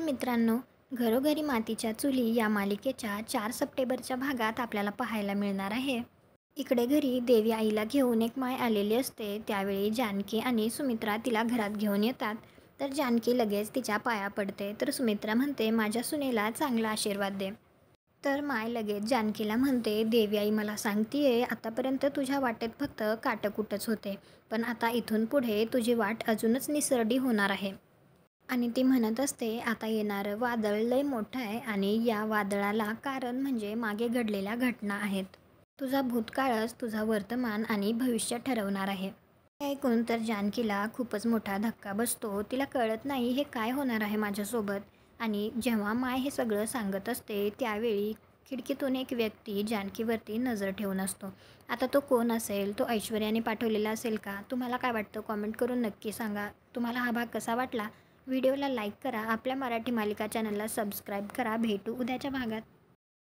मित्रांनो, घरोघरी मातीच्या चुली या मालिकेच्या 4 सप्टेंबरच्या भागात आपल्याला पाहायला मिळणार आहे. इकडे घरी देवी आईला घेऊन एक माय आलेली असते. त्यावेळी जानकी आणि सुमित्रा तिला घरात घेऊन येतात. तर जानकी लगेच तिच्या पाया पडते. तर सुमित्रा म्हणते, माझ्या सुनेला चांगला आशीर्वाद दे. तर माय लगेच जानकीला म्हणते, देवी आई मला सांगतीये, आतापर्यंत तुझ्या वाटेत फक्त काटकुटच होते, पण आता इथून पुढे तुझी वाट अजूनच निसरडी होणार आहे. आणि ती म्हणत असते, आता येणारं वादळ लय मोठं आहे आणि या वादळाला कारण म्हणजे मागे घडलेल्या घटना आहेत. तुझा भूतकाळच तुझा वर्तमान आणि भविष्य ठरवणार आहे. हे ऐकून तर जानकीला खूपच मोठा धक्का बसतो. तिला कळत नाही हे काय होणार आहे माझ्यासोबत. आणि जेव्हा माय हे सगळं सांगत असते त्यावेळी खिडकीतून एक व्यक्ती जानकीवरती नजर ठेवून असतो. आता तो कोण असेल? तो ऐश्वर्याने पाठवलेला असेल का? तुम्हाला काय वाटतं? कॉमेंट करून नक्की सांगा. तुम्हाला हा भाग कसा वाटला? व्हिडिओला लाईक करा. आपल्या मराठी मालिका चॅनलला सबस्क्राईब करा. भेटू उद्याच्या भागात.